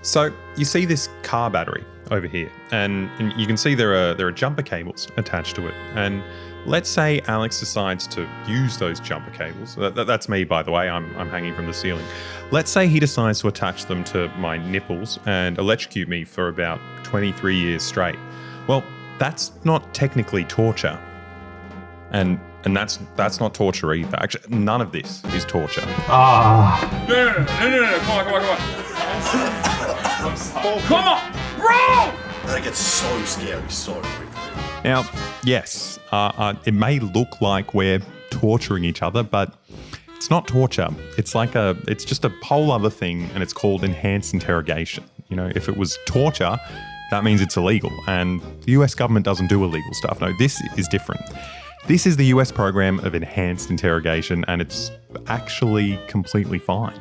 So you see this car battery over here, and you can see there are jumper cables attached to it. And let's say Alex decides to use those jumper cables. That's me, by the way. I'm hanging from the ceiling. Let's say he decides to attach them to my nipples and electrocute me for about 23 years straight. Well, that's not technically torture. And that's not torture either. Actually, none of this is torture. No, come on, bro! That gets so scary so quickly. Now, yes, it may look like we're torturing each other, but it's not torture. It's just a whole other thing, and it's called enhanced interrogation. You know, if it was torture, that means it's illegal, and the US government doesn't do illegal stuff. No, this is different. This is the US program of enhanced interrogation, and it's actually completely fine.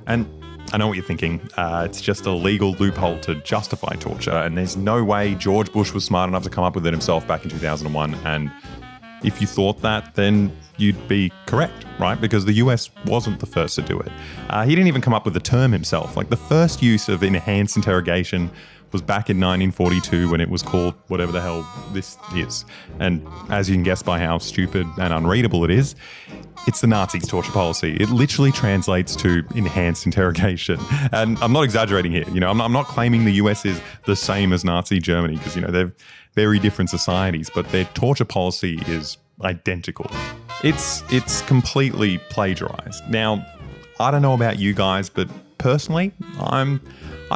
And I know what you're thinking. It's just a legal loophole to justify torture, and there's no way George Bush was smart enough to come up with it himself back in 2001. And if you thought that, then you'd be correct, right? Because the US wasn't the first to do it. He didn't even come up with the term himself. Like, the first use of enhanced interrogation was back in 1942 when it was called whatever the hell this is. And as you can guess by how stupid and unreadable it is, it's the Nazis' torture policy. It literally translates to enhanced interrogation. And I'm not exaggerating here. You know, I'm not claiming the US is the same as Nazi Germany, because, you know, they're very different societies, but their torture policy is identical. It's completely plagiarized. Now, I don't know about you guys, but personally, I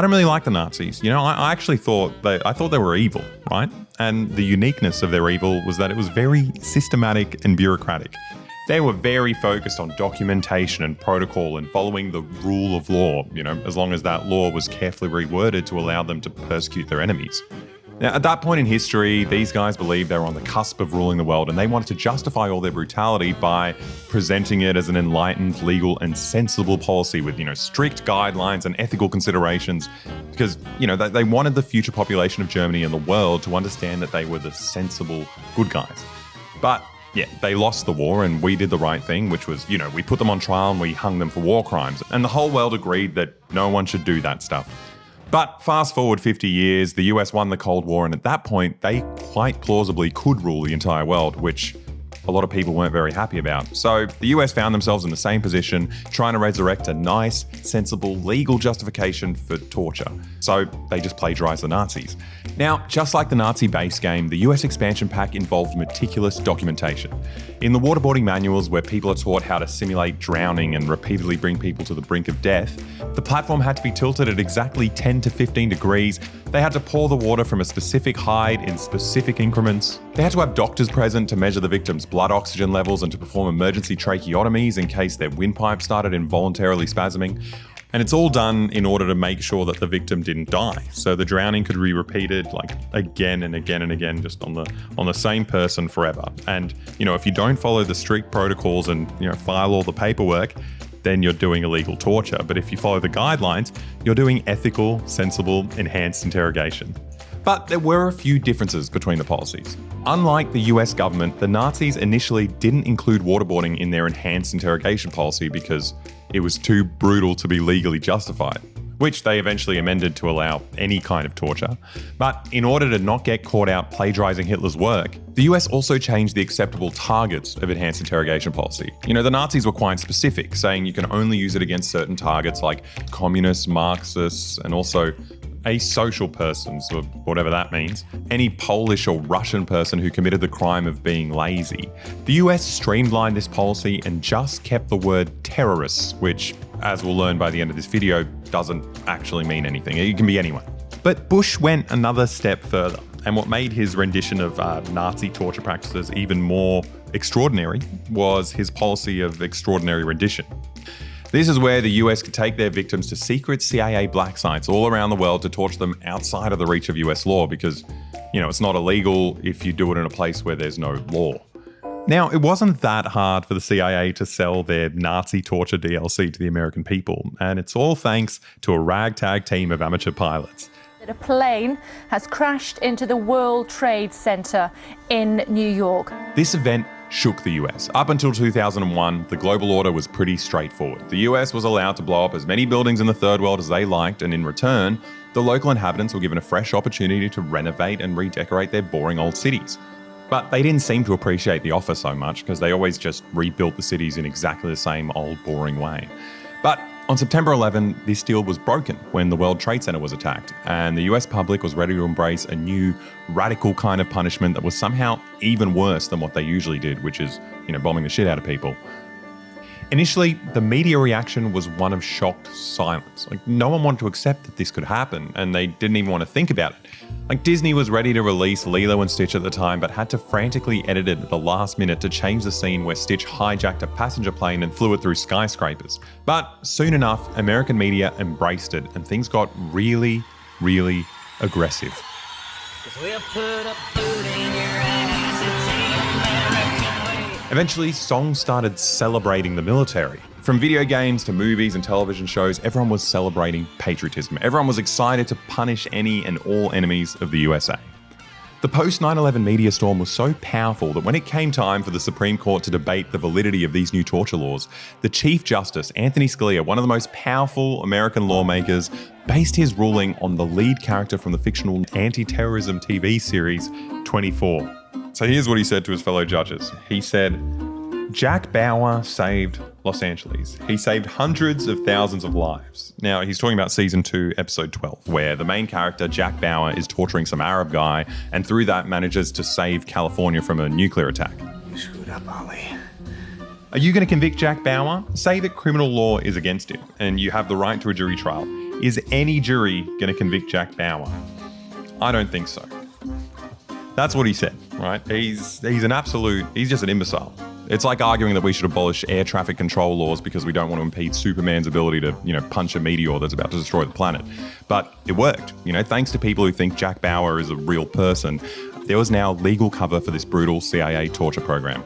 don't really like the Nazis. You know, I actually thought they were evil, right? And the uniqueness of their evil was that it was very systematic and bureaucratic. They were very focused on documentation and protocol and following the rule of law, you know, as long as that law was carefully reworded to allow them to persecute their enemies. Now, at that point in history, these guys believed they were on the cusp of ruling the world, and they wanted to justify all their brutality by presenting it as an enlightened, legal, and sensible policy with, you know, strict guidelines and ethical considerations, because, you know, they wanted the future population of Germany and the world to understand that they were the sensible good guys. But yeah, they lost the war, and we did the right thing, which was, you know, we put them on trial and we hung them for war crimes. And the whole world agreed that no one should do that stuff. But fast forward 50 years, the US won the Cold War, and at that point, they quite plausibly could rule the entire world, which a lot of people weren't very happy about. So the US found themselves in the same position, trying to resurrect a nice, sensible, legal justification for torture. So they just plagiarized the Nazis. Now, just like the Nazi base game, the US expansion pack involved meticulous documentation. In the waterboarding manuals, where people are taught how to simulate drowning and repeatedly bring people to the brink of death, the platform had to be tilted at exactly 10 to 15 degrees. They had to pour the water from a specific height in specific increments. They had to have doctors present to measure the victim's blood oxygen levels and to perform emergency tracheotomies in case their windpipe started involuntarily spasming. And it's all done in order to make sure that the victim didn't die. So the drowning could be repeated like again and again and again, just on the same person forever. And, you know, if you don't follow the strict protocols and, you know, file all the paperwork, then you're doing illegal torture. But if you follow the guidelines, you're doing ethical, sensible, enhanced interrogation. But there were a few differences between the policies. Unlike the US government, the Nazis initially didn't include waterboarding in their enhanced interrogation policy because it was too brutal to be legally justified, which they eventually amended to allow any kind of torture. But in order to not get caught out plagiarizing Hitler's work, the US also changed the acceptable targets of enhanced interrogation policy. You know, the Nazis were quite specific, saying you can only use it against certain targets like communists, Marxists, and also asocial persons, or whatever that means, any Polish or Russian person who committed the crime of being lazy. The US streamlined this policy and just kept the word terrorists, which, as we'll learn by the end of this video, doesn't actually mean anything. It can be anyone. But Bush went another step further, and what made his rendition of Nazi torture practices even more extraordinary was his policy of extraordinary rendition. This is where the US could take their victims to secret CIA black sites all around the world to torture them outside of the reach of US law because, you know, it's not illegal if you do it in a place where there's no law. Now, it wasn't that hard for the CIA to sell their Nazi torture DLC to the American people, and it's all thanks to a ragtag team of amateur pilots. A plane has crashed into the World Trade Center in New York. This event shook the US. Up until 2001, the global order was pretty straightforward. The US was allowed to blow up as many buildings in the third world as they liked, and in return, the local inhabitants were given a fresh opportunity to renovate and redecorate their boring old cities. But they didn't seem to appreciate the offer so much because they always just rebuilt the cities in exactly the same old boring way. But on September 11, this deal was broken when the World Trade Center was attacked, and the US public was ready to embrace a new, radical kind of punishment that was somehow even worse than what they usually did, which is, bombing the shit out of people. Initially, the media reaction was one of shocked silence. No one wanted to accept that this could happen, and they didn't even want to think about it. Disney was ready to release Lilo and Stitch at the time, but had to frantically edit it at the last minute to change the scene where Stitch hijacked a passenger plane and flew it through skyscrapers. But soon enough, American media embraced it, and things got really, really aggressive. We'll put up food in your ass, it's the American way. Eventually, songs started celebrating the military. From video games to movies and television shows, everyone was celebrating patriotism. Everyone was excited to punish any and all enemies of the USA. The post-9/11 media storm was so powerful that when it came time for the Supreme Court to debate the validity of these new torture laws, the Chief Justice, Anthony Scalia, one of the most powerful American lawmakers, based his ruling on the lead character from the fictional anti-terrorism TV series 24. So here's what he said to his fellow judges. He said, "Jack Bauer saved Los Angeles. He saved hundreds of thousands of lives." Now, he's talking about season 2, episode 12, where the main character, Jack Bauer, is torturing some Arab guy and through that manages to save California from a nuclear attack. You screwed up, Ollie. Are you going to convict Jack Bauer? Say that criminal law is against him and you have the right to a jury trial. Is any jury going to convict Jack Bauer? I don't think so. That's what he said, right? He's just an imbecile. It's like arguing that we should abolish air traffic control laws because we don't want to impede Superman's ability to, punch a meteor that's about to destroy the planet. But it worked. Thanks to people who think Jack Bauer is a real person, there was now legal cover for this brutal CIA torture program.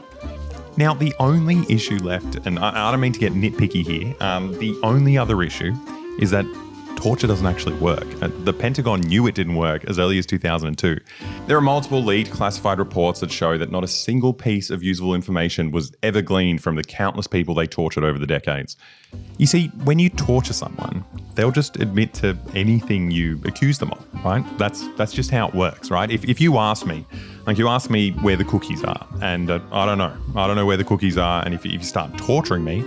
Now, the only issue left, and I don't mean to get nitpicky here, the only other issue is that torture doesn't actually work. The Pentagon knew it didn't work as early as 2002. There are multiple leaked classified reports that show that not a single piece of usable information was ever gleaned from the countless people they tortured over the decades. You see, when you torture someone, they'll just admit to anything you accuse them of, right? That's just how it works, right? If you ask me, you ask me where the cookies are, and I don't know where the cookies are, and if you start torturing me,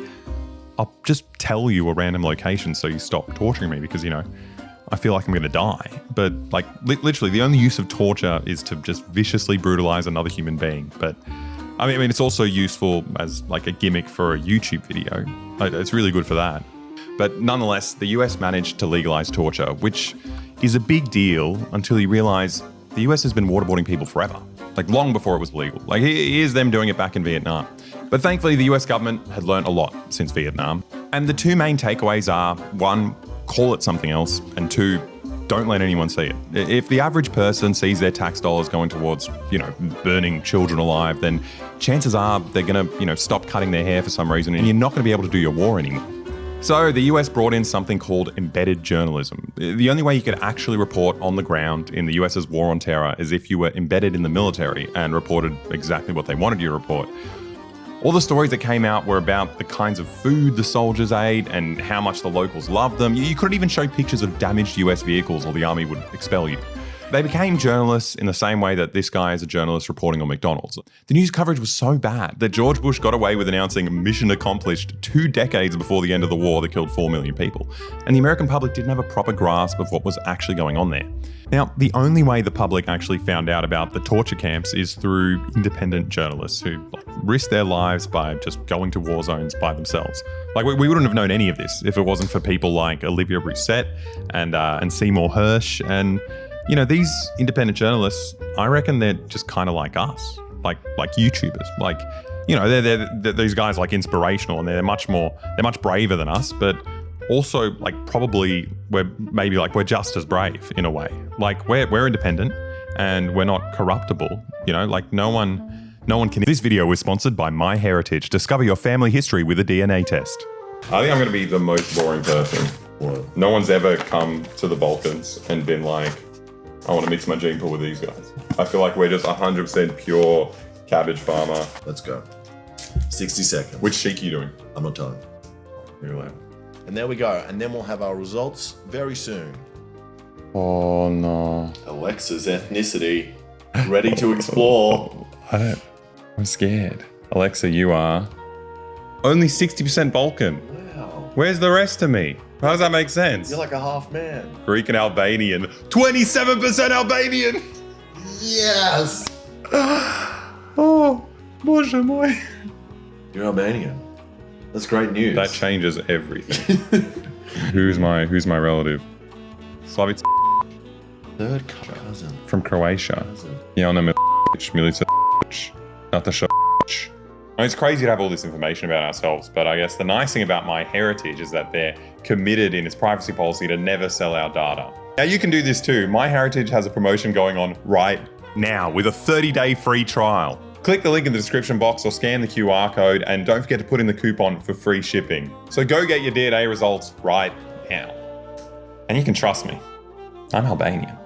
I'll just tell you a random location so you stop torturing me because, I feel like I'm going to die. But literally the only use of torture is to just viciously brutalize another human being. But I mean, it's also useful as a gimmick for a YouTube video. It's really good for that. But nonetheless, the US managed to legalize torture, which is a big deal until you realize the US has been waterboarding people forever. Long before it was legal. Here's them doing it back in Vietnam. But thankfully, the US government had learned a lot since Vietnam. And the two main takeaways are, one, call it something else, and two, don't let anyone see it. If the average person sees their tax dollars going towards, burning children alive, then chances are they're going to, stop cutting their hair for some reason, and you're not going to be able to do your war anymore. So the US brought in something called embedded journalism. The only way you could actually report on the ground in the US's war on terror is if you were embedded in the military and reported exactly what they wanted you to report. All the stories that came out were about the kinds of food the soldiers ate and how much the locals loved them. You couldn't even show pictures of damaged US vehicles or the army would expel you. They became journalists in the same way that this guy is a journalist reporting on McDonald's. The news coverage was so bad that George Bush got away with announcing mission accomplished 2 decades before the end of the war that killed 4 million people. And the American public didn't have a proper grasp of what was actually going on there. Now, the only way the public actually found out about the torture camps is through independent journalists who risked their lives by just going to war zones by themselves. We wouldn't have known any of this if it wasn't for people like Olivia Brissett and Seymour Hersh. And, these independent journalists, I reckon they're just kind of like us, like YouTubers. They're these guys inspirational and they're much braver than us, but also probably we're just as brave in a way. We're independent and we're not corruptible. No one can. This video was sponsored by MyHeritage. Discover your family history with a DNA test. I think I'm going to be the most boring person. No one's ever come to the Balkans and been like, I want to mix my gene pool with these guys. I feel like we're just 100% pure Cabbage farmer. Let's go. 60 seconds. Which cheek are you doing? I'm not telling you. You're allowed. And there we go. And then we'll have our results very soon. Oh no. Alexa's ethnicity. Ready to explore. I'm scared. Alexa, you are only 60% Balkan. Wow. Where's the rest of me? How does that make sense? You're like a half man. Greek and Albanian. 27% Albanian! Yes! Oh, Boże mój. You're Albanian. That's great news. That changes everything. Who's my relative? Slavic Third cousin. from Croatia. Jana Milica, Natasha. I mean, it's crazy to have all this information about ourselves, but I guess the nice thing about my heritage is that they're committed in its privacy policy to never sell our data. Now you can do this too. My Heritage has a promotion going on right now with a 30-day free trial. Click the link in the description box or scan the QR code, and don't forget to put in the coupon for free shipping. So go get your DNA results right now. And you can trust me, I'm Albanian.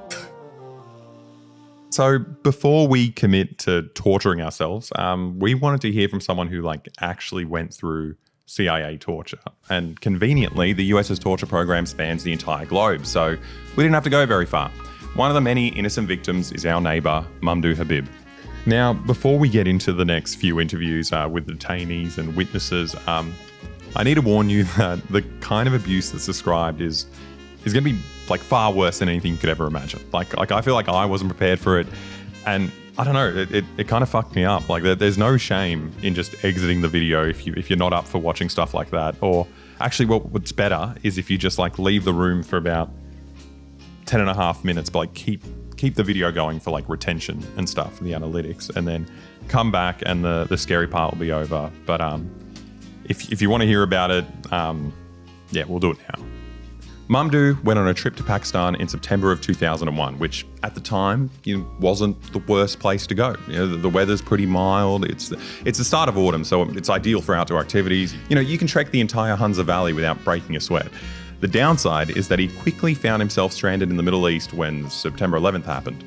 So before we commit to torturing ourselves, we wanted to hear from someone who actually went through CIA torture. And conveniently, the US's torture program spans the entire globe, so we didn't have to go very far. One of the many innocent victims is our neighbour, Mamdouh Habib. Now, before we get into the next few interviews with detainees and witnesses, I need to warn you that the kind of abuse that's described is going to be far worse than anything you could ever imagine. Like I feel like I wasn't prepared for it, and I don't know, it kind of fucked me up. There's no shame in just exiting the video if you're not up for watching stuff like that. Or actually, what's better is if you just leave the room for about 10 and a half minutes, but keep the video going for retention and stuff, the analytics, and then come back and the scary part will be over. But if you want to hear about it, yeah, we'll do it now. Mamdouh went on a trip to Pakistan in September of 2001, which at the time wasn't the worst place to go. The weather's pretty mild. It's the start of autumn, so it's ideal for outdoor activities. You can trek the entire Hunza Valley without breaking a sweat. The downside is that he quickly found himself stranded in the Middle East when September 11th happened.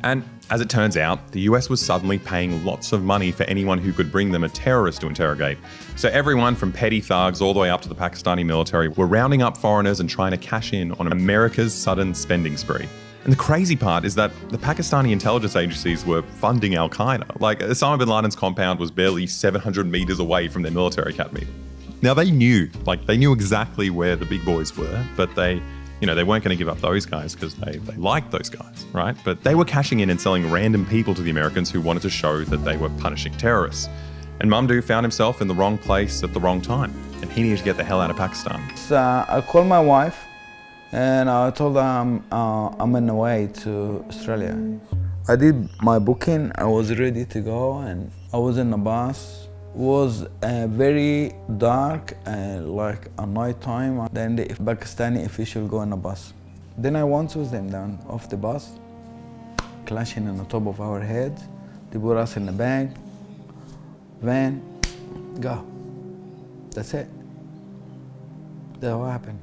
And as it turns out, the US was suddenly paying lots of money for anyone who could bring them a terrorist to interrogate. So everyone from petty thugs all the way up to the Pakistani military were rounding up foreigners and trying to cash in on America's sudden spending spree. And the crazy part is that the Pakistani intelligence agencies were funding Al-Qaeda. Osama bin Laden's compound was barely 700 meters away from their military academy. Now they knew exactly where the big boys were, but they weren't going to give up those guys because they liked those guys, right? But they were cashing in and selling random people to the Americans who wanted to show that they were punishing terrorists. And Mamdouh found himself in the wrong place at the wrong time, and he needed to get the hell out of Pakistan. I called my wife and I told her I'm on the way to Australia. I did my booking, I was ready to go, and I was in the bus. It was very dark, like a night time. Then the Pakistani official go on the bus. Then I went with them down off the bus, clashing on the top of our heads. They put us in the bag, van, go. That's it. That's what happened.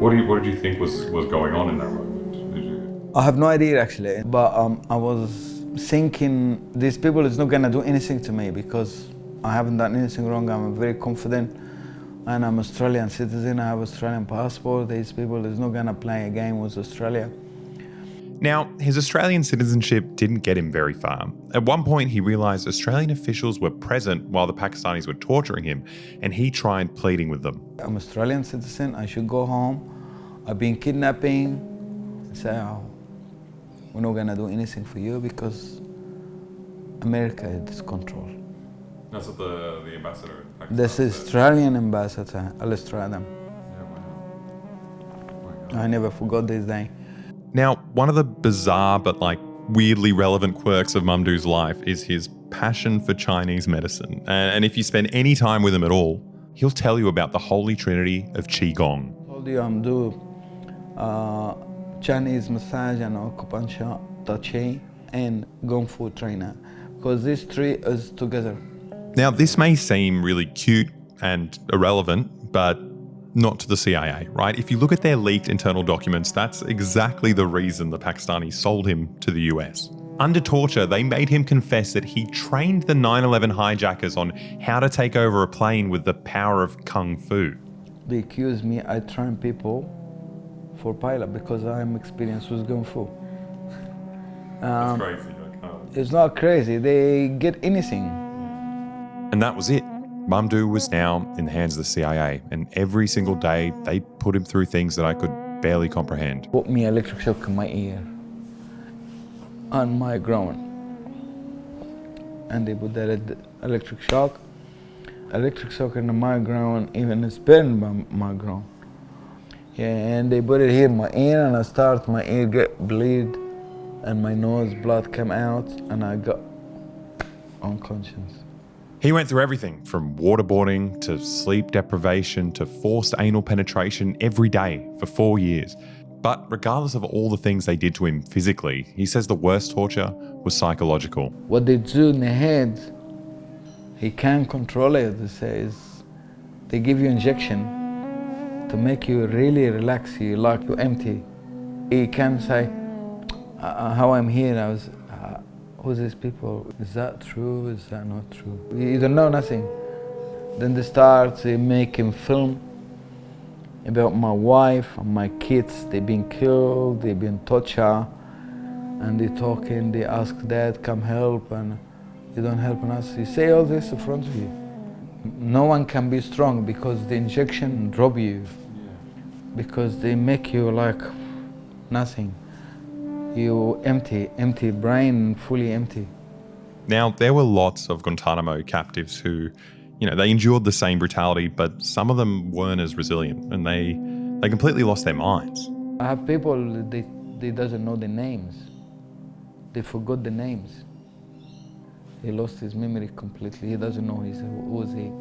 What did you think was going on in that moment? I have no idea actually, but I was thinking these people is not gonna do anything to me because I haven't done anything wrong. I'm very confident, and I'm Australian citizen. I have Australian passport. These people is not gonna play a game with Australia. Now, his Australian citizenship didn't get him very far. At one point, he realised Australian officials were present while the Pakistanis were torturing him, and he tried pleading with them. I'm Australian citizen. I should go home. I've been kidnapping. I say, we're not gonna do anything for you because America is control. That's what the ambassador in Pakistan This is Australian ambassador, Al-Australian. I never forgot this day. Now, one of the bizarre but weirdly relevant quirks of Mamdouh's life is his passion for Chinese medicine. And if you spend any time with him at all, he'll tell you about the holy trinity of Qigong. I told you I'm doing Chinese massage and acupuncture, Tai Chi, and Kung Fu trainer, because these three is together. Now, this may seem really cute and irrelevant, but not to the CIA, right? If you look at their leaked internal documents, that's exactly the reason the Pakistanis sold him to the US. Under torture, they made him confess that he trained the 9/11 hijackers on how to take over a plane with the power of kung fu. They accuse me I train people for pilot because I'm experienced with kung fu. That's crazy. It's not crazy, they get anything. And that was it. Mamdouh was now in the hands of the CIA, and every single day they put him through things that I could barely comprehend. Put me electric shock in my ear, on my groin. And they put that electric shock in my groin, even it's burned my groin. Yeah, and they put it here in my ear, and my ear get bleed, and my nose blood come out, and I got unconscious. He went through everything from waterboarding to sleep deprivation to forced anal penetration every day for 4 years. But regardless of all the things they did to him physically, he says the worst torture was psychological. What they do in the head, he can't control it. They say they give you injection to make you really relax, you like you empty. He can't say, how I'm here, who's these people? Is that true? Is that not true? You don't know nothing. Then they make him film about my wife and my kids. They've been killed, they've been tortured, and they talking, they ask dad, come help, and you don't help us. You say all this in front of you. No one can be strong because the injection drop you. Because they make you like nothing. You empty brain, fully empty. Now, there were lots of Guantanamo captives who, they endured the same brutality, but some of them weren't as resilient, and they completely lost their minds. I have people, they doesn't know the names. They forgot the names. He lost his memory completely. He doesn't know who is he.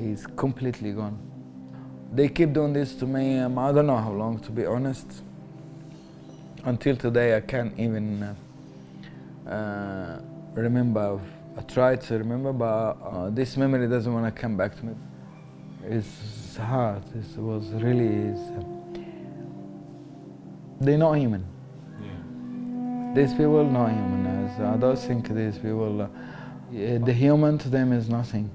He's completely gone. They keep doing this to me, I don't know how long, to be honest. Until today, I can't even remember. I tried to remember, but this memory doesn't want to come back to me. It's hard. It was really. They're not human. Yeah. These people not human. I don't think these people. The human to them is nothing.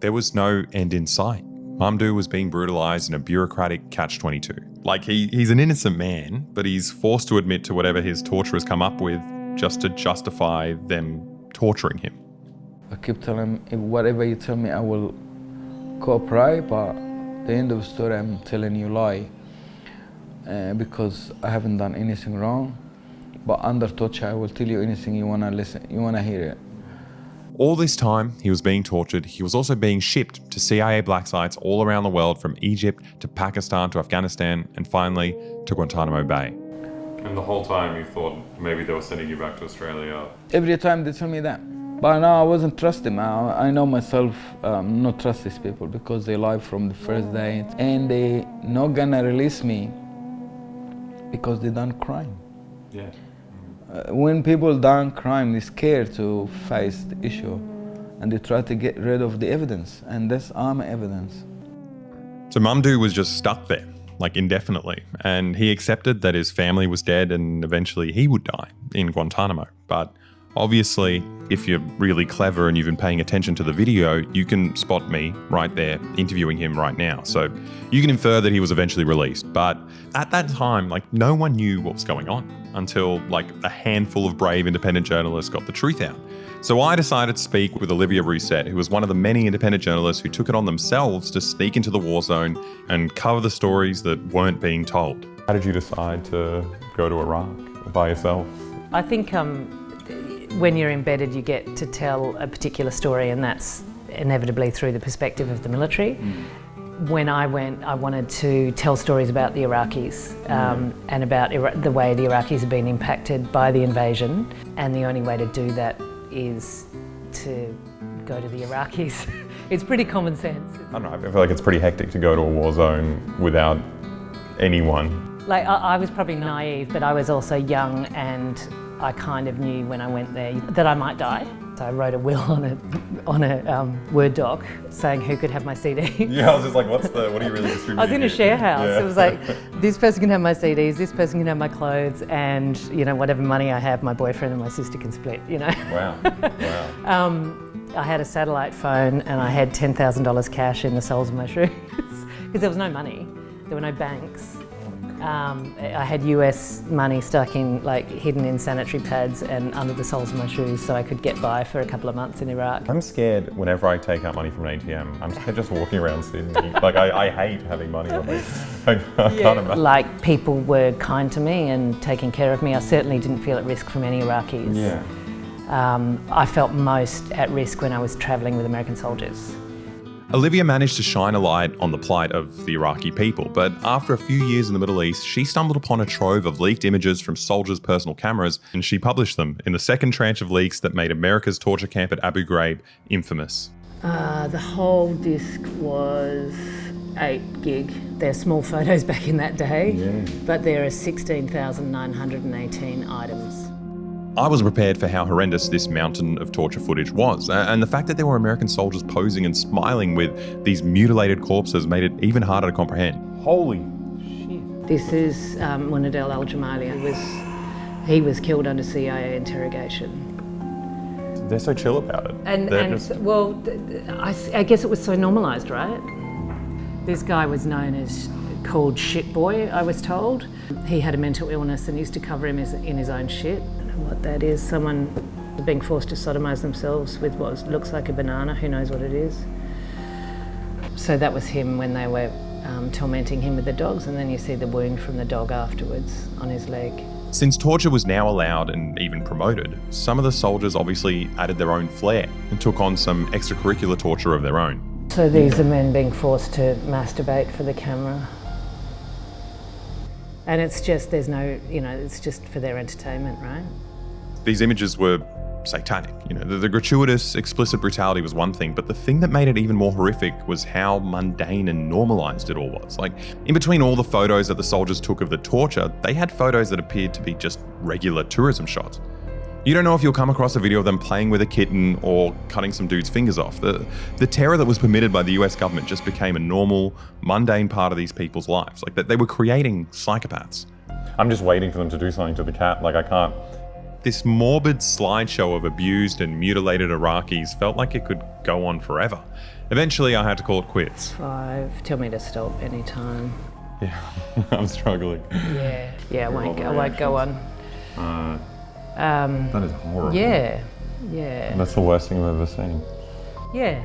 There was no end in sight. Mamdouh was being brutalised in a bureaucratic catch-22. Like, he's an innocent man, but he's forced to admit to whatever his torturers come up with just to justify them torturing him. I keep telling him, whatever you tell me, I will cooperate, but the end of the story, I'm telling you lie. Because I haven't done anything wrong, but under torture, I will tell you anything you want to listen, you want to hear it. All this time he was being tortured, he was also being shipped to CIA black sites all around the world, from Egypt to Pakistan to Afghanistan, and finally to Guantanamo Bay. And the whole time you thought maybe they were sending you back to Australia? Every time they tell me that. But now I wasn't trusting. I know myself not trust these people because they lie from the first day. And they not gonna release me because they done crime. Yeah. When people done crime, they're scared to face the issue, and they try to get rid of the evidence, and that's arm evidence. So Mamdouh was just stuck there, like indefinitely, and he accepted that his family was dead and eventually he would die in Guantanamo. But obviously, if you're really clever and you've been paying attention to the video, you can spot me right there interviewing him right now. So you can infer that he was eventually released. But at that time, no one knew what was going on until a handful of brave independent journalists got the truth out. So I decided to speak with Olivia Rousset, who was one of the many independent journalists who took it on themselves to sneak into the war zone and cover the stories that weren't being told. How did you decide to go to Iraq by yourself? I think when you're embedded, you get to tell a particular story, and that's inevitably through the perspective of the military. When I went, I wanted to tell stories about the Iraqis and about the way the Iraqis have been impacted by the invasion, and the only way to do that is to go to the Iraqis. It's pretty common sense. I don't know, I feel like it's pretty hectic to go to a war zone without anyone. I was probably naive, but I was also young, and I kind of knew when I went there that I might die. So I wrote a will on a Word doc saying who could have my CD. Yeah, I was just like, what are you really distributing? I was in a share house. Yeah. It was like, this person can have my CDs, this person can have my clothes, and whatever money I have, my boyfriend and my sister can split. Wow. Wow. I had a satellite phone and I had $10,000 cash in the soles of my shoes because there was no money. There were no banks. I had US money stuck in, hidden in sanitary pads and under the soles of my shoes so I could get by for a couple of months in Iraq. I'm scared whenever I take out money from an ATM. I'm scared just walking around Sydney. I hate having money on me. I can't imagine. People were kind to me and taking care of me. I certainly didn't feel at risk from any Iraqis. Yeah. I felt most at risk when I was travelling with American soldiers. Olivia managed to shine a light on the plight of the Iraqi people, but after a few years in the Middle East, she stumbled upon a trove of leaked images from soldiers' personal cameras, and she published them in the second tranche of leaks that made America's torture camp at Abu Ghraib infamous. The whole disc was 8 gig. They're small photos back in that day, but there are 16,918 items. I was prepared for how horrendous this mountain of torture footage was, and the fact that there were American soldiers posing and smiling with these mutilated corpses made it even harder to comprehend. Holy shit. This is Munadel al-Jamali. He was killed under CIA interrogation. They're so chill about it. I guess it was so normalised, right? This guy was known as called Shit Boy, I was told. He had a mental illness and used to cover him in his own shit. What that is, someone being forced to sodomise themselves with what looks like a banana, who knows what it is. So that was him when they were tormenting him with the dogs, and then you see the wound from the dog afterwards on his leg. Since torture was now allowed and even promoted, some of the soldiers obviously added their own flair and took on some extracurricular torture of their own. So these are men being forced to masturbate for the camera. And it's just, it's just for their entertainment, right? These images were satanic. The gratuitous, explicit brutality was one thing, but the thing that made it even more horrific was how mundane and normalized it all was. In between all the photos that the soldiers took of the torture, they had photos that appeared to be just regular tourism shots. You don't know if you'll come across a video of them playing with a kitten or cutting some dude's fingers off. The terror that was permitted by the US government just became a normal, mundane part of these people's lives. They were creating psychopaths. I'm just waiting for them to do something to the cat. I can't. This morbid slideshow of abused and mutilated Iraqis felt like it could go on forever. Eventually, I had to call it quits. 5. Tell me to stop anytime. Yeah, I'm struggling. Yeah, I won't go on. That is horrible. Yeah. That's the worst thing I've ever seen. Yeah,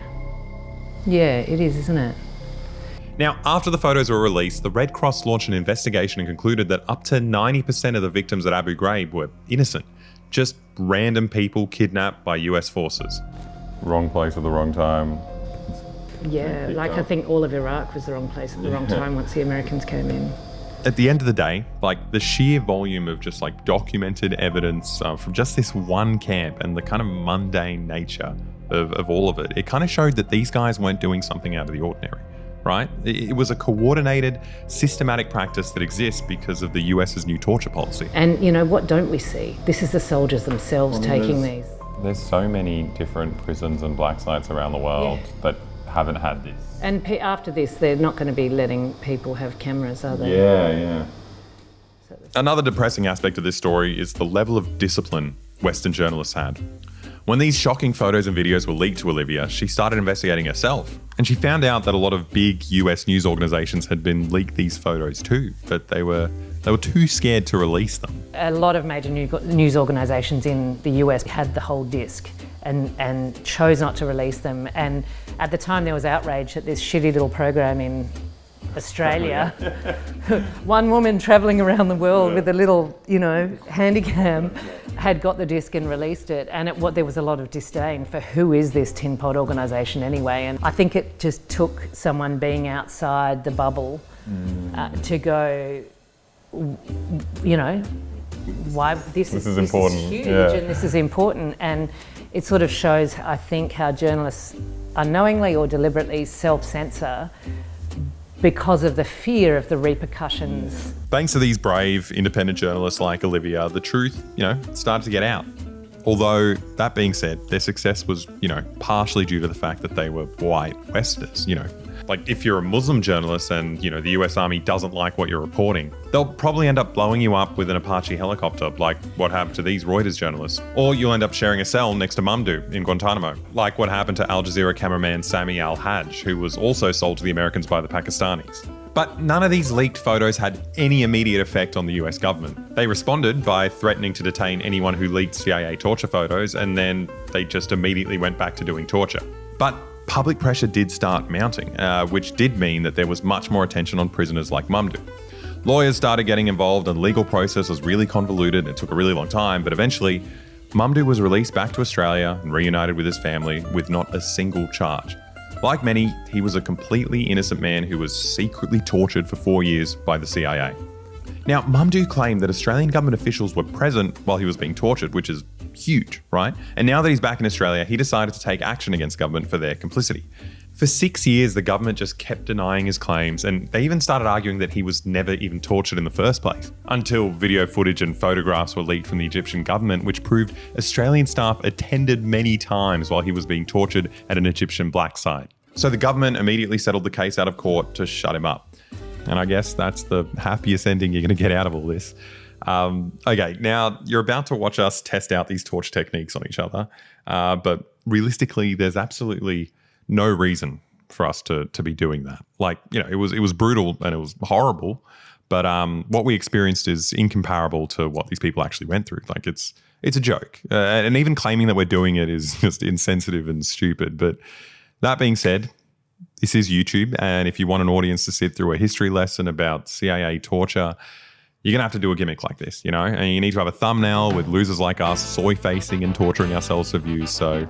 it is, isn't it? Now, after the photos were released, the Red Cross launched an investigation and concluded that up to 90% of the victims at Abu Ghraib were innocent. Just random people kidnapped by US forces. Wrong place at the wrong time. Yeah, I think all of Iraq was the wrong place at the wrong time once the Americans came in. At the end of the day, the sheer volume of just documented evidence from just this one camp and the kind of mundane nature of all of it, it kind of showed that these guys weren't doing something out of the ordinary, right? It was a coordinated, systematic practice that exists because of the US's new torture policy. And what don't we see? This is the soldiers themselves taking these. There's so many different prisons and black sites around the world that haven't had this. And after this, they're not going to be letting people have cameras, are they? Yeah. Another depressing aspect of this story is the level of discipline Western journalists had. When these shocking photos and videos were leaked to Olivia, she started investigating herself. And she found out that a lot of big US news organizations had been leaked these photos too, but they were too scared to release them. A lot of major news organizations in the US had the whole disc and chose not to release them. And at the time there was outrage at this shitty little program in Australia. One woman travelling around the world with a little, handycam had got the disc and released it. And there was a lot of disdain for who is this tin pot organisation anyway. And I think it just took someone being outside the bubble to go, why this is important. Huge and this is important. And it sort of shows, I think, how journalists unknowingly or deliberately self-censor because of the fear of the repercussions. Thanks to these brave, independent journalists like Olivia, the truth, started to get out. Although, that being said, their success was, partially due to the fact that they were white Westerners, Like, if you're a Muslim journalist and, the US Army doesn't like what you're reporting, they'll probably end up blowing you up with an Apache helicopter, like what happened to these Reuters journalists. Or you'll end up sharing a cell next to Mamdouh in Guantanamo, like what happened to Al Jazeera cameraman Sami al-Hajj, who was also sold to the Americans by the Pakistanis. But none of these leaked photos had any immediate effect on the US government. They responded by threatening to detain anyone who leaked CIA torture photos, and then they just immediately went back to doing torture. But public pressure did start mounting, which did mean that there was much more attention on prisoners like Mamdouh. Lawyers started getting involved, and the legal process was really convoluted. It took a really long time, but eventually, Mamdouh was released back to Australia and reunited with his family with not a single charge. Like many, he was a completely innocent man who was secretly tortured for 4 years by the CIA. Now, Mamdouh claimed that Australian government officials were present while he was being tortured, which is huge, right? And now that he's back in Australia, he decided to take action against government for their complicity. For 6 years, the government just kept denying his claims, and they even started arguing that he was never even tortured in the first place, until video footage and photographs were leaked from the Egyptian government, which proved Australian staff attended many times while he was being tortured at an Egyptian black site. So the government immediately settled the case out of court to shut him up. And I guess that's the happiest ending you're going to get out of all this. Okay, now you're about to watch us test out these torture techniques on each other, but realistically, there's absolutely no reason for us to be doing that. Like, it was brutal and it was horrible, but what we experienced is incomparable to what these people actually went through. Like, it's a joke, and even claiming that we're doing it is just insensitive and stupid. But that being said, this is YouTube, and if you want an audience to sit through a history lesson about CIA torture, you're going to have to do a gimmick like this, and you need to have a thumbnail with losers like us soy-facing and torturing ourselves for views. So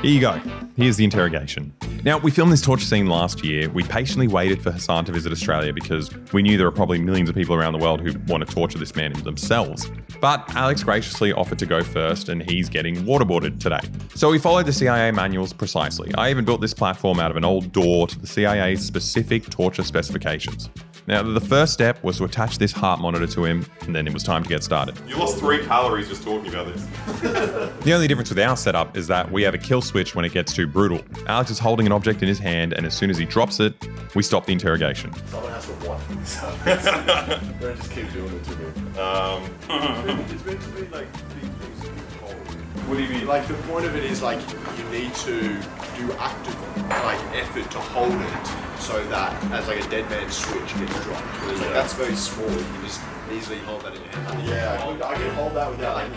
here you go. Here's the interrogation. Now, we filmed this torture scene last year. We patiently waited for Hassan to visit Australia because we knew there were probably millions of people around the world who want to torture this man themselves. But Alex graciously offered to go first, and he's getting waterboarded today. So we followed the CIA manuals precisely. I even built this platform out of an old door to the CIA's specific torture specifications. Now, the first step was to attach this heart monitor to him, and then it was time to get started. You lost 3 calories just talking about this. The only difference with our setup is that we have a kill switch when it gets too brutal. Alex is holding an object in his hand, and as soon as he drops it, we stop the interrogation. Someone has to watch this up. Don't just keep doing it to me. It's meant to be like big things. What do you mean? Like, the point of it is, like, you need to do active, effort to hold it so that as, a dead man's switch gets dropped. Because, that's very small. You can just easily hold that in your hand. Yeah, I can hold that without, I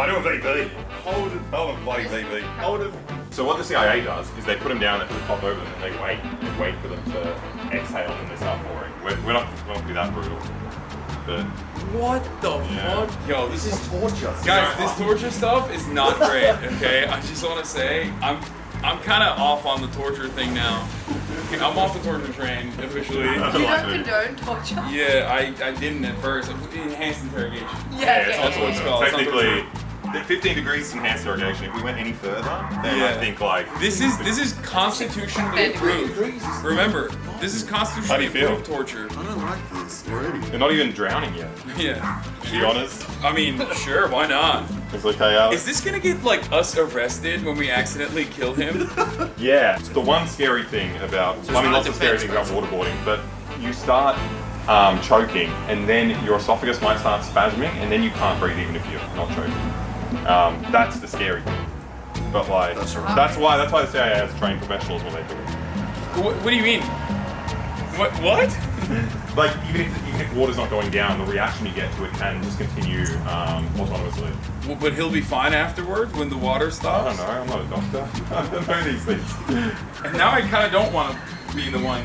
do a VB. Hold a bloody VB. Hold it. So what the CIA does is they put them down, they put the top over them, and they wait for them to exhale and they start pouring. We're not going to be that brutal. But What the fuck? Yo, this is torture. guys. This torture stuff is not great. Okay, I just want to say I'm kind of off on the torture thing now. I'm off the torture train officially. You don't condone torture? Yeah, I didn't at first. Enhanced interrogation. Yeah, that's what it's called. technically, 15 degrees enhanced interrogation. If we went any further, then I think this is constitutionally approved. Remember, this is constitutionally approved torture. I don't like this already. You're not even drowning yet. Yeah. To be honest. I mean, sure, why not? It's okay, Alex. Is this gonna get us arrested when we accidentally kill him? Yeah. The one scary thing about, lots of scary things about waterboarding, but you start choking, and then your esophagus might start spasming, and then you can't breathe even if you're not choking. That's the scary thing. But that's why the CIA has trained professionals when they do it. What do you mean? What? Even if water's not going down, the reaction you get to it can just continue autonomously. Well, but he'll be fine afterwards when the water stops? I don't know, I'm not a doctor. I don't know these things. And now I kind of don't want to be the one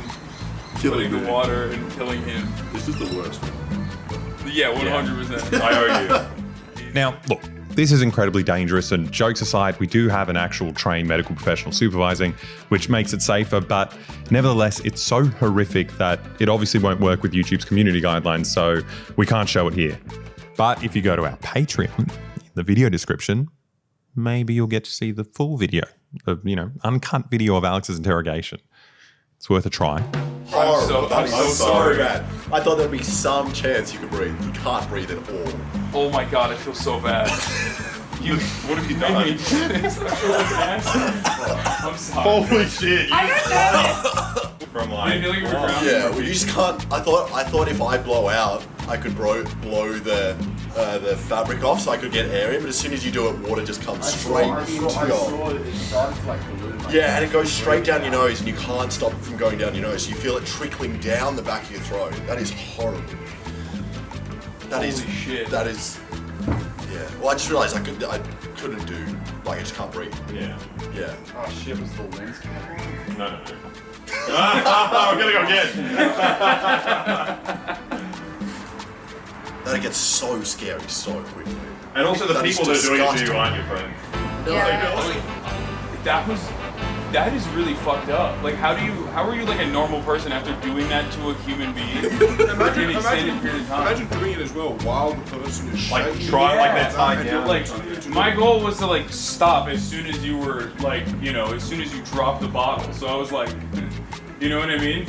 putting the water and killing him. This is the worst one. Yeah, 100%. I owe you. Now, look, this is incredibly dangerous, and jokes aside, we do have an actual trained medical professional supervising, which makes it safer, but nevertheless, it's so horrific that it obviously won't work with YouTube's community guidelines, so we can't show it here. But if you go to our Patreon, in the video description, maybe you'll get to see the full video of, uncut video of Alex's interrogation. It's worth a try. I'm so sorry, man. I thought there'd be some chance you could breathe. You can't breathe at all. Oh my god, I feel so bad. What have you done? I'm sorry. Holy shit! I don't know From I like, feel like we're drowning. Yeah, well, you just can't. I thought if I blow out, I could blow the fabric off, so I could get air in. But as soon as you do it, water just comes straight into your. It starts like balloon. Yeah, and it goes straight down your nose, and you can't stop it from going down your nose. So you feel it trickling down the back of your throat. That is horrible. Holy shit. That is. Yeah. Well, I just realised I couldn't do. Like, I just can't breathe. yeah. Yeah. Oh shit, was the lens camera? No. We're gonna go again. That it gets so scary so quickly. And also the That is people that are doing it to you disgusting. aren't your friends. That is really fucked up. Like, how are you like a normal person after doing that to a human being in an extended period of time? Imagine doing it as well while the person is Like shaking. try like Yeah. they're tied down. Like, my goal was to like stop as soon as you were like, as soon as you dropped the bottle. So I was like, you know what I mean?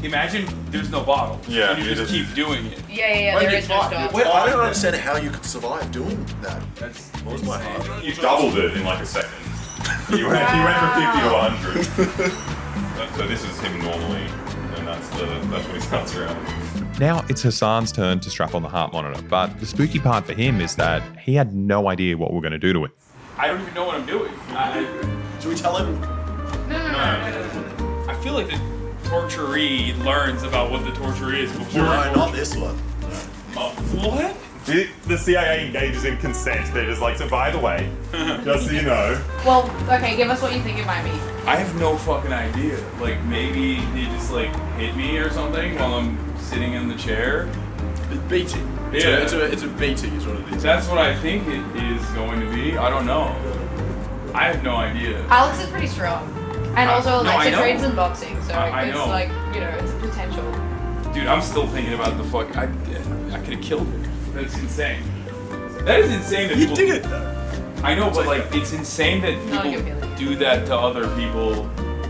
Imagine there's no bottle. Yeah, And you you just just- keep doing it. Yeah, there is no stop. Wait, I don't understand how you could survive doing that. That's What was my heart? You doubled it in like a second. You went from 50 to 100. So this is him normally, and that's what he starts around. Now it's Hassan's turn to strap on the heart monitor, but the spooky part for him is that he had no idea what we're going to do to it. I don't even know what I'm doing. Should we tell him? I feel like the torturee learns about what the torture is before. No, not this one. What? The CIA engages in consent. They're just like, so by the way, just so you know. Well, okay, give us what you think it might be. I have no fucking idea. Like, maybe they just like hit me or something while I'm sitting in the chair. Beating. Yeah. It's a beating is what it is. That's what I think it is going to be. I don't know. I have no idea. Alex is pretty strong. And also, no, I Alexa know. trains in boxing, so I it's know. like, it's a potential. Dude, I'm still thinking about the fuck. I could have killed her. That's insane. That is insane that people did it though. I know, but like, it's insane that Not a good people feeling. do that to other people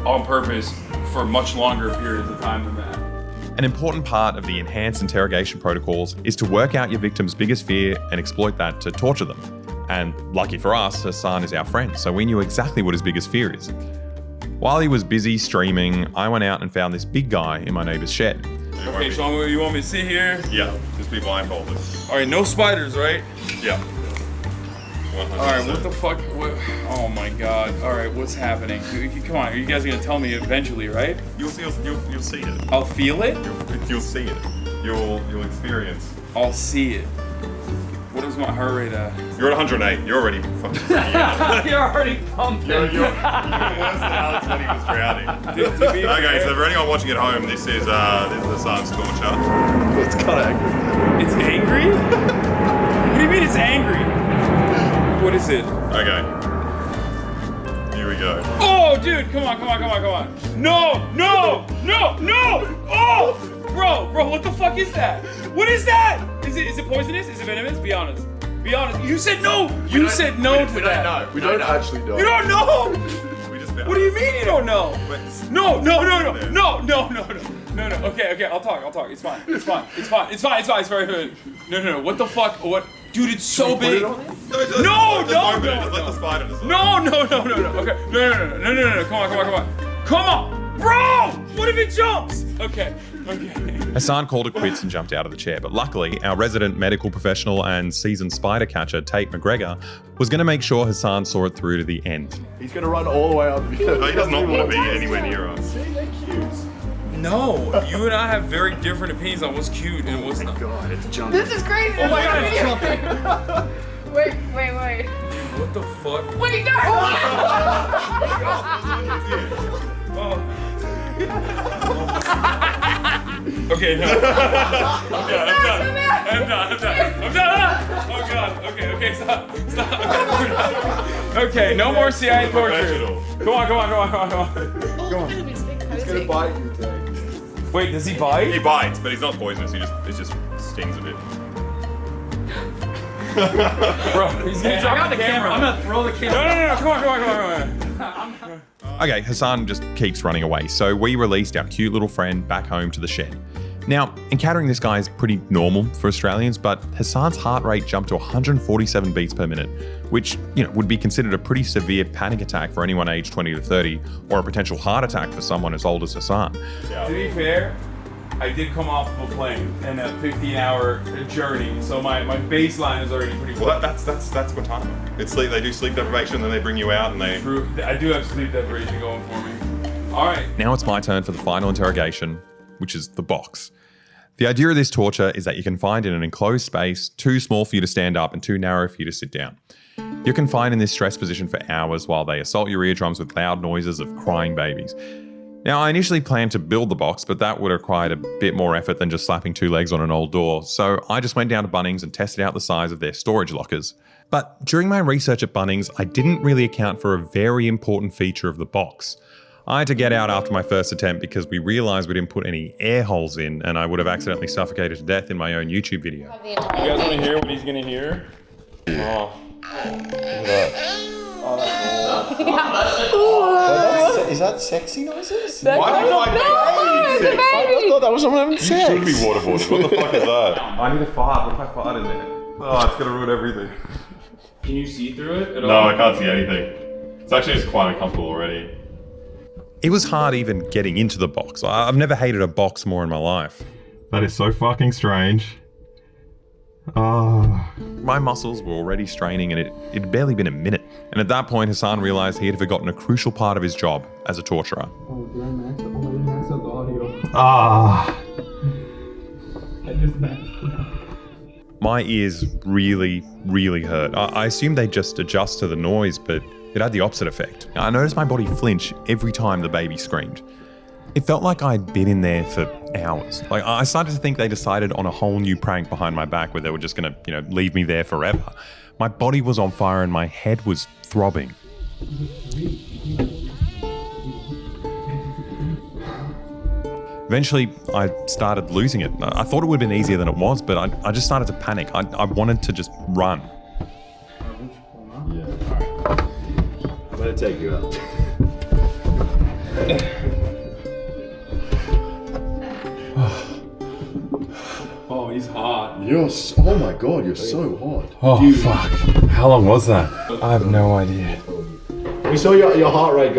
on purpose for much longer periods of time than that. An important part of the enhanced interrogation protocols is to work out your victim's biggest fear and exploit that to torture them. And lucky for us, Hassan is our friend, so we knew exactly what his biggest fear is. While he was busy streaming, I went out and found this big guy in my neighbor's shed. Okay, so you want me to sit here? Yeah, just be blindfolded. All right, no spiders, right? Yeah. All right, what the fuck? What? Oh my god! All right, what's happening? Come on, you guys are gonna tell me eventually, right? You'll see it. I'll feel it. You'll see it. You'll experience. I'll see it. What is my heart rate at? You're at 108. You're already fucking freaking out. You're already pumping. You're even worse than Alex when he was drowning. Okay, so for anyone watching at home, this is Hassan's torture. It's kind of angry. It's angry? What do you mean it's angry? What is it? Okay. Here we go. Oh, dude, come on. No! Oh! Bro, what the fuck is that? What is that? Is it poisonous? Is it venomous? Be honest. You said no! You said no to that. We don't actually know. You don't know! We just found What do you mean you don't know? No. Okay, I'll talk. It's fine. It's very good. No. What the fuck? What? Dude, it's so big. Just No. let the spider decide. No. Okay. No. Come on. Bro! What if it jumps? Okay. Hassan called it quits and jumped out of the chair, but luckily, our resident medical professional and seasoned spider catcher, Tate McGregor, was going to make sure Hassan saw it through to the end. He's gonna run all the way up. No, he does not want to be anywhere near us. See, they're cute. No, you and I have very different opinions on what's cute and what's not. God, it's jumping. This is crazy. Oh my god, it's jumping. Wait. What the fuck? Wait, no! Oh. Okay, no. I'm done. Oh god. Okay, stop. Okay, no more CIA torture. Come on. He's gonna bite you, Tate. Wait, does he bite? He bites, but he's not poisonous. It just stings a bit. Bro, he's gonna drop the camera. I'm gonna throw the camera. No, come on. Okay, Hassan just keeps running away, so we released our cute little friend back home to the shed. Now, encountering this guy is pretty normal for Australians, but Hassan's heart rate jumped to 147 beats per minute, which, would be considered a pretty severe panic attack for anyone aged 20 to 30, or a potential heart attack for someone as old as Hassan. To be fair, I did come off of a plane and a 15-hour journey, so my baseline is already pretty Well, that's Guantanamo. It's sleep. They do sleep deprivation, then they bring you out and they... True. I do have sleep deprivation going for me. All right. Now it's my turn for the final interrogation, which is the box. The idea of this torture is that you're confined in an enclosed space, too small for you to stand up and too narrow for you to sit down. You're confined in this stress position for hours while they assault your eardrums with loud noises of crying babies. Now, I initially planned to build the box, but that would have required a bit more effort than just slapping 2 legs on an old door, so I just went down to Bunnings and tested out the size of their storage lockers. But during my research at Bunnings, I didn't really account for a very important feature of the box. I had to get out after my first attempt because we realised we didn't put any air holes in, and I would have accidentally suffocated to death in my own YouTube video. You guys want to hear what he's going to hear? Oh. Look at that. Is that sexy noises? Why would I make sex? I thought that was someone having sex. Should be waterboarded. What the fuck is that? I need a fart. What if I fart in there? Oh, it's gonna ruin everything. Can you see through it at all? No, I can't see anything. It's actually just quite uncomfortable already. It was hard even getting into the box. I've never hated a box more in my life. That is so fucking strange. Oh. My muscles were already straining and it had barely been a minute. And at that point, Hassan realised he had forgotten a crucial part of his job as a torturer. My ears really, really hurt. I assumed they'd just adjust to the noise, but it had the opposite effect. I noticed my body flinch every time the baby screamed. It felt like I'd been in there for hours. Like, I started to think they decided on a whole new prank behind my back where they were just gonna, leave me there forever. My body was on fire and my head was throbbing. Eventually, I started losing it. I thought it would have been easier than it was, but I just started to panic. I wanted to just run. Yeah. Alright. I'm gonna take you out. Oh, he's hot. Oh my god, you're so hot. Oh, fuck. How long was that? I have no idea. We saw your heart rate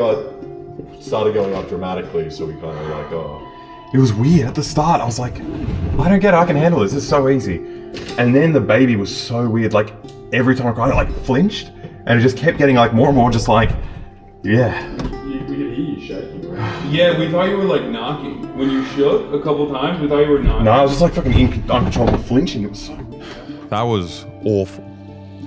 started going up dramatically, so we kind of like, oh. It was weird at the start. I was like, I don't get it. I can handle this. It's so easy. And then the baby was so weird. Like, every time I cried, it flinched. And it just kept getting more and more just yeah. We could hear you shaking, right? Yeah, we thought you were knocking. When you shook a couple times, we thought you were knocking. No, I was just fucking uncontrollable flinching. It was so... That was awful.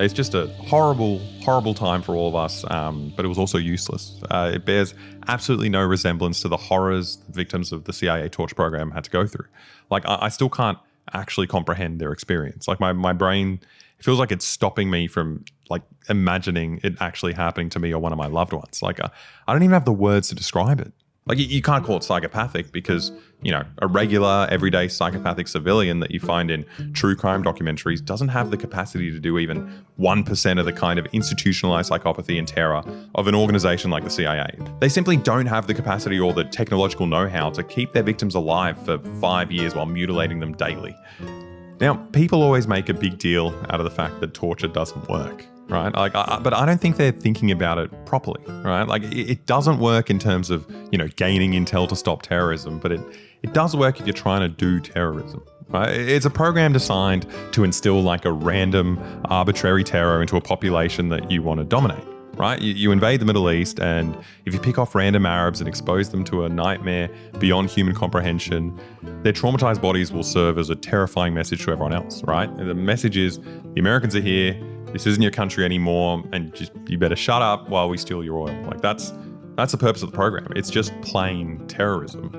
It's just a horrible, horrible time for all of us, but it was also useless. It bears absolutely no resemblance to the horrors victims of the CIA torture program had to go through. I still can't actually comprehend their experience. My brain, it feels like it's stopping me from imagining it actually happening to me or one of my loved ones. I don't even have the words to describe it. You can't call it psychopathic because, a regular, everyday psychopathic civilian that you find in true crime documentaries doesn't have the capacity to do even 1% of the kind of institutionalized psychopathy and terror of an organization like the CIA. They simply don't have the capacity or the technological know-how to keep their victims alive for 5 years while mutilating them daily. Now, people always make a big deal out of the fact that torture doesn't work. Right? But I don't think they're thinking about it properly, right? It doesn't work in terms of, gaining intel to stop terrorism, but it does work if you're trying to do terrorism, right? It's a program designed to instill a random, arbitrary terror into a population that you want to dominate, right? You invade the Middle East, and if you pick off random Arabs and expose them to a nightmare beyond human comprehension, their traumatized bodies will serve as a terrifying message to everyone else, right? And the message is, the Americans are here, this isn't your country anymore, and you better shut up while we steal your oil. That's the purpose of the program. It's just plain terrorism.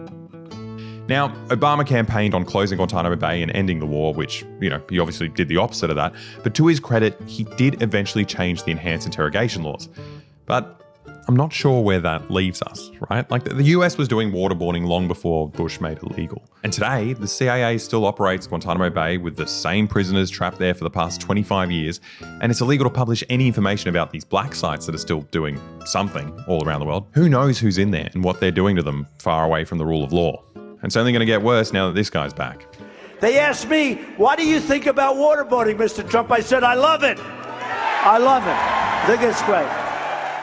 Now, Obama campaigned on closing Guantanamo Bay and ending the war, which, he obviously did the opposite of that. But to his credit, he did eventually change the enhanced interrogation laws. But I'm not sure where that leaves us, right? The US was doing waterboarding long before Bush made it legal. And today, the CIA still operates Guantanamo Bay with the same prisoners trapped there for the past 25 years, and it's illegal to publish any information about these black sites that are still doing something all around the world. Who knows who's in there and what they're doing to them far away from the rule of law? And it's only going to get worse now that this guy's back. They asked me, what do you think about waterboarding, Mr. Trump? I said, I love it. I love it. I think it's great.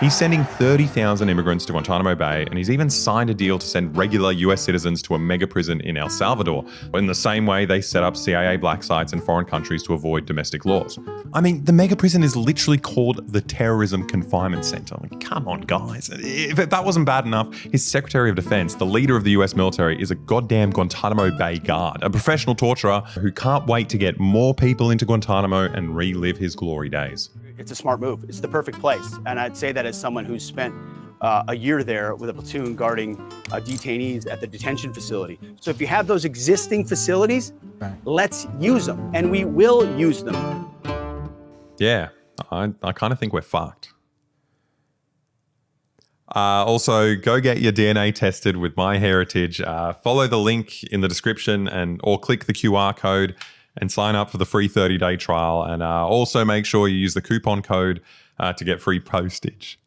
He's sending 30,000 immigrants to Guantanamo Bay, and he's even signed a deal to send regular US citizens to a mega prison in El Salvador, in the same way they set up CIA black sites in foreign countries to avoid domestic laws. I mean, the mega prison is literally called the Terrorism Confinement Center. I mean, come on, guys. If that wasn't bad enough, his Secretary of Defense, the leader of the US military, is a goddamn Guantanamo Bay guard, a professional torturer who can't wait to get more people into Guantanamo and relive his glory days. It's a smart move. It's the perfect place. And I'd say that as someone who's spent a year there with a platoon guarding detainees at the detention facility. So if you have those existing facilities, let's use them. And we will use them. Yeah, I kind of think we're fucked. Also, go get your DNA tested with MyHeritage. Follow the link in the description or click the QR code and sign up for the free 30-day trial. And also make sure you use the coupon code to get free postage.